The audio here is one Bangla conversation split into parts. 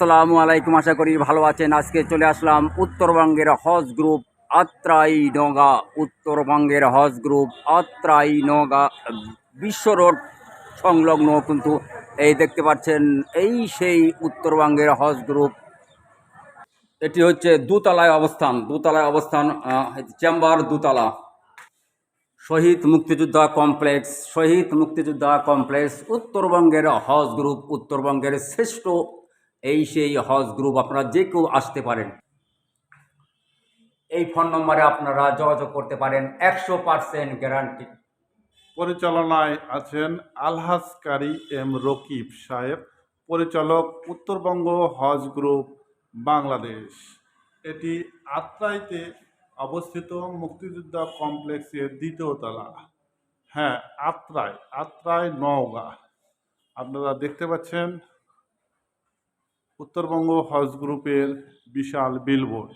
আসসালামু আলাইকুম, আশা করি ভালো আছেন। আজকে চলে আসলাম উত্তরবঙ্গের হজ গ্রুপ আত্রাই নওগাঁ। উত্তরবঙ্গের হজ গ্রুপ আত্রাই নওগাঁ বিশ্ব রোড সংলগ্ন, কিন্তু এই দেখতে পাচ্ছেন এই সেই উত্তরবঙ্গের হজ গ্রুপ। এটি হচ্ছে দোতলায় অবস্থান চেম্বার দোতলা। শহীদ মুক্তিযোদ্ধা কমপ্লেক্স উত্তরবঙ্গের হজ গ্রুপ, উত্তরবঙ্গের শ্রেষ্ঠ এই সেই হজ গ্রুপ। আপনারা যে কেউ আসতে পারেন, এই ফোন নম্বরে আপনারা যোগাযোগ করতে পারেন। 100% গ্যারান্টি। পরিচালনায় আছেন আলহাজ কারি এম রকিব সাহেব, পরিচালক উত্তরবঙ্গ হজ গ্রুপ বাংলাদেশ। এটি আত্রাইতে অবস্থিত মুক্তিযোদ্ধা কমপ্লেক্সের দ্বিতীয় তলা। হ্যাঁ, আত্রাই নওগাঁ। আপনারা দেখতে পাচ্ছেন উত্তরবঙ্গ হজ গ্রুপের বিশাল বিলবোর্ড।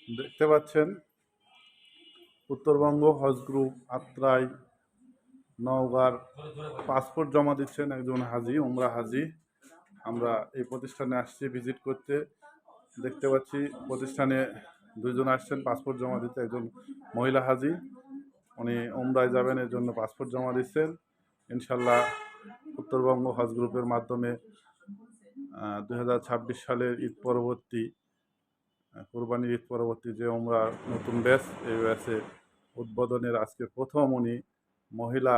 দেখতে পাচ্ছেন উত্তরবঙ্গ হজ গ্রুপ আত্রাই নওগাঁর পাসপোর্ট জমা দিচ্ছেন একজন হাজি, উমরা হাজি। আমরা এই প্রতিষ্ঠানে আসছি ভিজিট করতে। দেখতে পাচ্ছি প্রতিষ্ঠানে দুইজন আসছেন পাসপোর্ট জমা দিতে। একজন মহিলা হাজি, উনি উমরায় যাবেন, এর জন্য পাসপোর্ট জমা দিচ্ছেন। ইনশাল্লাহ উত্তরবঙ্গ হজ গ্রুপের মাধ্যমে 2026 সালের ঈদ পরবর্তী, কোরবানির ঈদ পরবর্তী যে উমরা নতুন ব্যাচ, এই ব্যাচে উদ্বোধনের আজকে প্রথম উনি মহিলা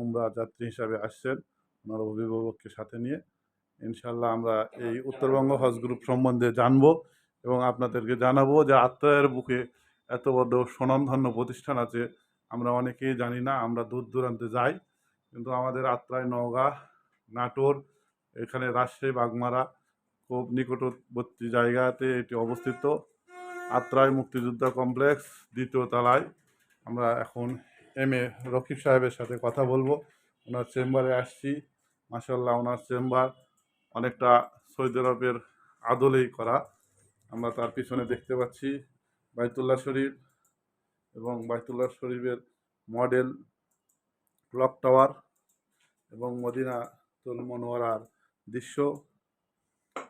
উমরা যাত্রী হিসাবে আসছেন ওনার অভিভাবককে সাথে নিয়ে। ইনশাল্লাহ আমরা এই উত্তরবঙ্গ হজ গ্রুপ সম্বন্ধে জানবো এবং আপনাদেরকে জানাবো যে আত্রাইয়ের বুকে এত বড় স্বনামধন্য প্রতিষ্ঠান আছে আমরা অনেকেই জানি না। আমরা দূর দূরান্তে যাই, কিন্তু আমাদের আত্রাই, নওগাঁ, নাটোর, এখানে রাজশাহী, বাগমারা খুব নিকটবর্তী জায়গাতে এটি অবস্থিত। আত্রাই মুক্তিযোদ্ধা কমপ্লেক্স দ্বিতীয় তলায়। আমরা এখন এম.এ. রকিব সাহেবের সাথে কথা বলবো। ওনার চেম্বারে আসছি। মাশাল্লাহ, ওনার চেম্বার অনেকটা সৌদি আরবের আদলেই করা। আমরা তার পিছনে দেখতে পাচ্ছি বাইতুল্লাহ শরীফ এবং বাইতুল্লাহ শরীফের মডেল ক্লক টাওয়ার এবং মদিনাতুল মুনাওয়ারার দৃশ্য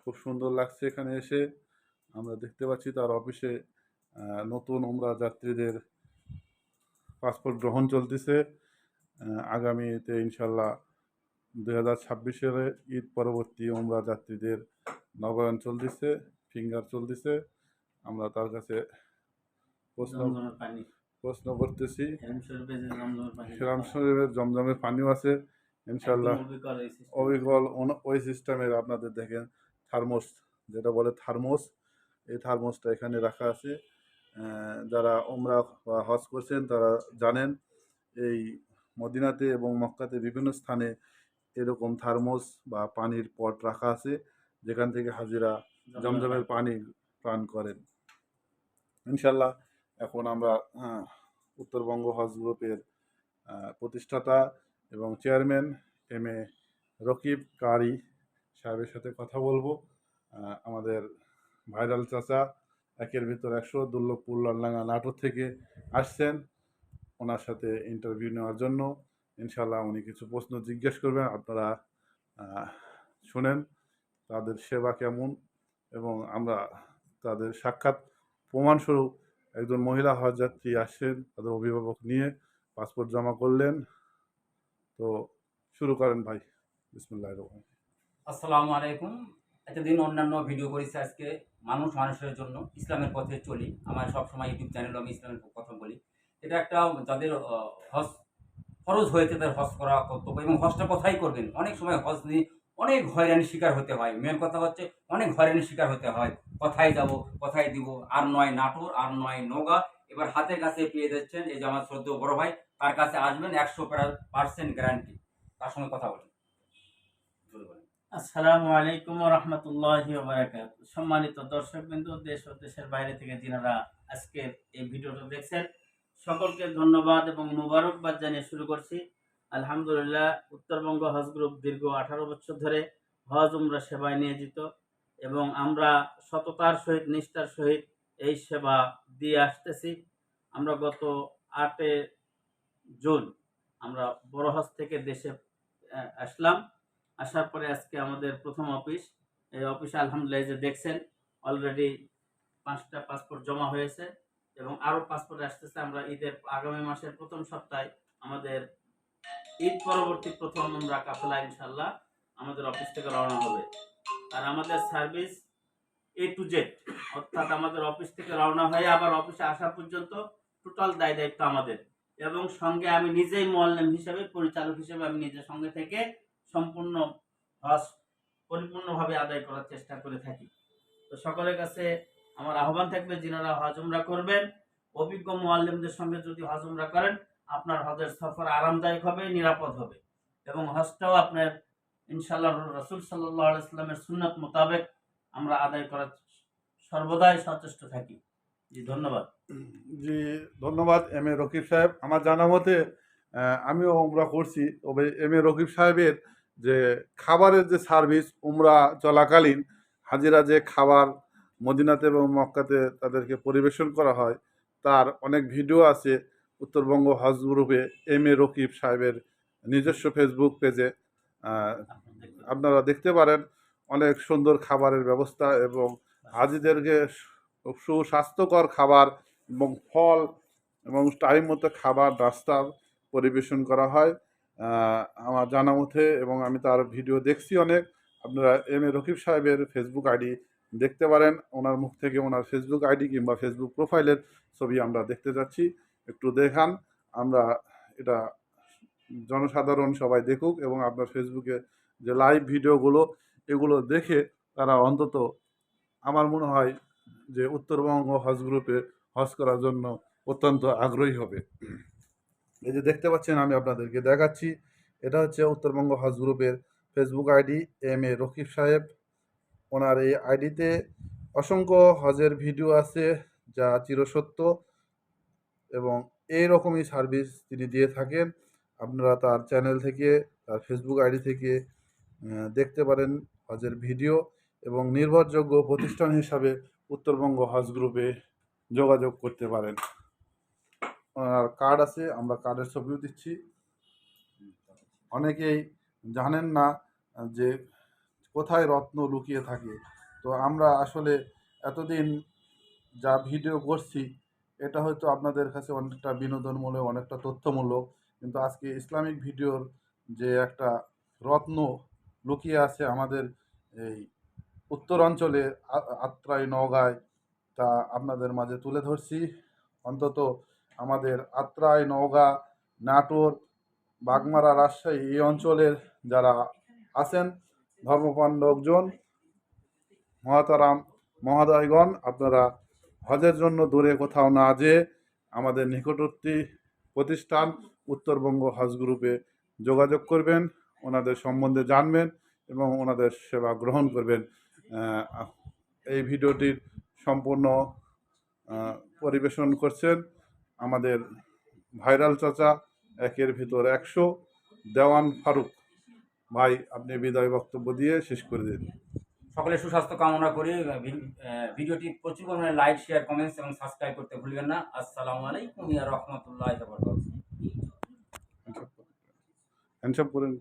খুব সুন্দর লাগছে। এখানে এসে আমরা দেখতে পাচ্ছি তার অফিসে নতুন উমরা যাত্রীদের পাসপোর্ট গ্রহণ চলতেছে। আগামীতে ইনশাল্লাহ 2026 সালে ঈদ পরবর্তী উমরা যাত্রীদের নবায়ন চলতেছে, ফিঙ্গার চলতেছে। আমরা তার কাছে প্রশ্ন করতেছি। হিরাম শরীফের জমজমের পানিও আছে ইনশাল্লাহ। অবিকল ওই সিস্টেমের আপনাদের দেখেন থার্মোস, যেটা বলে থার্মোস, এই থার্মোসটা এখানে রাখা আছে। যারা উমরা বা হজ করছেন তারা জানেন এই মদিনাতে এবং মক্কাতে বিভিন্ন স্থানে এরকম থার্মোস বা পানির পট রাখা আছে, যেখান থেকে হাজিরা জমজমের পানি পান করেন। ইনশাল্লাহ এখন আমরা উত্তরবঙ্গ হজ গ্রুপের প্রতিষ্ঠাতা এবং চেয়ারম্যান এম.এ. রকিব কারি সাহেবের সাথে কথা বলবো। আমাদের ভাইরাল চাচা, একের ভিতর 100, দুর্লভপুর, লালডাঙ্গা, নাটোর থেকে আসছেন ওনার সাথে ইন্টারভিউ নেওয়ার জন্য। ইনশাল্লাহ উনি কিছু প্রশ্ন জিজ্ঞেস করবেন, আপনারা শুনেন তাদের সেবা কেমন। এবং আমরা তাদের সাক্ষাৎ প্রমাণস্বরূপ একজন মহিলা হজ যাত্রী আসছেন তাদের অভিভাবক নিয়ে, পাসপোর্ট জমা করলেন। তো শুরু করেন ভাই, বিসমিল্লাহির রহমানির রহিম। আসসালামু আলাইকুম। এতদিন অন্যান্য ভিডিও করেছি, আজকে মানুষের জন্য ইসলামের পথে চলি। আমার সবসময় ইউটিউব চ্যানেল আমি ইসলামের কথা বলি। এটা একটা যাদের হজ ফরজ হয়েছে তাদের হজ করা কর্তব্য, এবং হজটা কোথায় করবেন। অনেক সময় হজ নিয়ে অনেক হয়রানির শিকার হতে হয়। মেন কথা হচ্ছে অনেক হয়রানির শিকার হতে হয়, কোথায় যাব, কোথায় দিব। আর নয় নাটোর, আর নয় নওগাঁ। এবার হাতের কাছে পেয়ে যাচ্ছেন, এই যে আমার শ্রদ্ধেয় বড় ভাই, তার কাছে আসবেন, 100% গ্যারান্টি। তার সঙ্গে কথা বলেন। আসসালামু আলাইকুম ওয়া রাহমাতুল্লাহি ওয়া বারাকাতুহু। সম্মানিত দর্শকবৃন্দ, দেশ ও দেশের বাইরে থেকে যিনারা আজকের এই ভিডিওটা দেখছেন, সকলকে ধন্যবাদ এবং মোবারকবাদ জানিয়ে শুরু করছি। আলহামদুলিল্লাহ, উত্তরবঙ্গ হজ গ্রুপ দীর্ঘ 18 বছর ধরে হজ উমরা সেবায় নিয়োজিত এবং আমরা সততার সহিত, নিষ্ঠার সহিত এই সেবা দিয়ে আসতেছি। আমরা গত 8 জুন আমরা বড় হজ থেকে দেশে আসলাম। আসার পরে আজকে আমাদের প্রথম অফিস, এই অফিসে আলহামদুলিল্লাহ এই যে দেখছেন অলরেডি 5টা পাসপোর্ট জমা হয়েছে এবং আরো পাসপোর্ট আসতেছে। আমরা ঈদের আগামী মাসের প্রথম সপ্তাহে আমাদের ঈদ পরবর্তী প্রথম আমরা কাফেলা ইনশাল্লাহ আমাদের অফিস থেকে রওনা হবে। আর আমাদের সার্ভিস A to Z, অর্থাৎ আমাদের অফিস থেকে রওনা হয়ে আবার অফিসে আসা পর্যন্ত টোটাল দায় দায়িত্ব আমাদের, এবং সঙ্গে আমি নিজেই মুআল্লিম হিসেবে, পরিচালক হিসেবে আমি নিজের সঙ্গে থেকে সম্পূর্ণ হজ পরিপূর্ণভাবে আদায় করার চেষ্টা করে থাকি। তো সকলের কাছে আমার আহ্বান থাকবে, যিনারা হজ উমরা করবেন, অভিজ্ঞ মুআল্লিমদের সঙ্গে যদি হজ উমরা করেন আপনার হজের সফর আরামদায়ক হবে, নিরাপদ হবে এবং হজটাও আপনার ইনশাআল্লাহ রাসূল সাল্লাল্লাহু আলাইহি ওয়াসাল্লামের সুন্নাত মোতাবেক আমরা আদায় করার সর্বদাই সচেষ্ট থাকি। জি ধন্যবাদ। জি ধন্যবাদ এম এ রকিব সাহেব। আমার জানা মতে আমিও উমরা করছি, তবে এম এ রকিব সাহেবের যে খাবারের যে সার্ভিস উমরা চলাকালীন হাজিরা যে খাবার মদিনাতে এবং মক্কাতে তাদেরকে পরিবেশন করা হয় তার অনেক ভিডিও আছে উত্তরবঙ্গ হজ গ্রুপে এম এ রকিব সাহেবের নিজস্ব ফেসবুক পেজে। আপনারা দেখতে পারেন অনেক সুন্দর খাবারের ব্যবস্থা এবং হাজিদেরকে সুস্বাস্থ্যকর খাবার এবং ফল এবং টাইম মতো খাবার নাস্তা পরিবেশন করা হয় আমার জানা মতে, এবং আমি তার ভিডিও দেখছি অনেক। আপনারা এম এ রকিব সাহেবের ফেসবুক আইডি দেখতে পারেন, ওনার মুখ থেকে ওনার ফেসবুক আইডি কিংবা ফেসবুক প্রোফাইলের ছবি আমরা দেখতে যাচ্ছি, একটু দেখান। আমরা এটা জনসাধারণ সবাই দেখুক এবং আপনার ফেসবুকে যে লাইভ ভিডিওগুলো এগুলো দেখে তারা অন্তত আমার মনে হয় যে উত্তরবঙ্গ হজ গ্রুপে হজ করার জন্য অত্যন্ত আগ্রহী হবে। এই যে দেখতে পাচ্ছেন আমি আপনাদেরকে দেখাচ্ছি, এটা হচ্ছে উত্তরবঙ্গ হজ গ্রুপের Facebook ID M A Rakib সাহেব। ওনার এই আইডিতে অসংখ্য হজের ভিডিও আছে যা চিরসত্য এবং এইরকমই সার্ভিস তিনি দিয়ে থাকেন। আপনারা তার চ্যানেল থেকে, তার ফেসবুক আইডি থেকে দেখতে পারেন হজের ভিডিও এবং নির্ভরযোগ্য প্রতিষ্ঠান হিসাবে উত্তরবঙ্গ হজ গ্রুপে যোগাযোগ করতে পারেন। আর কার্ড আছে, আমরা কার্ডের ছবিও দিচ্ছি। অনেকেই জানেন না যে কোথায় রত্ন লুকিয়ে থাকে, তো আমরা আসলে এতদিন যা ভিডিও করছি এটা হয়তো আপনাদের কাছে অনেকটা বিনোদনমূলক, অনেকটা তথ্যমূলক, কিন্তু আজকে ইসলামিক ভিডিওর যে একটা রত্ন লুকিয়ে আছে আমাদের এই উত্তর অঞ্চলে আত্রাই নওগাঁয়, তা আপনাদের মাঝে তুলে ধরছি। অন্তত আমাদের আত্রাই, নওগাঁ, নাটোর, বাগমারা, রাজশাহী এই অঞ্চলের যারা আছেন ধর্মপ্রাণ লোকজন, মহাতারাম মহোদয়গণ, আপনারা হজের জন্য দূরে কোথাও না যেয়ে আমাদের নিকটবর্তী প্রতিষ্ঠান উত্তরবঙ্গ হজ গ্রুপে যোগাযোগ করবেন, ওনাদের সম্বন্ধে জানবেন এবং ওনাদের সেবা গ্রহণ করবেন। এই ভিডিওটির সম্পূর্ণ পরিবেশন করছেন আমাদের ভাইরাল চাচা, 1-এর ভিতর 100 দেওয়ান ফারুক ভাই। আপনি বিদায় বক্তব্য দিয়ে শেষ করে দিন। সকলের সুস্বাস্থ্য কামনা করি। ভিডিওটি প্রচুর পরিমাণে লাইক, শেয়ার, কমেন্টস এবং সাবস্ক্রাইব করতে ভুলবেন না। আসসালামু আলাইকুম ওয়া রাহমাতুল্লাহি ওয়া বারাকাতুহু। হ্যান্ডসাপ করেন।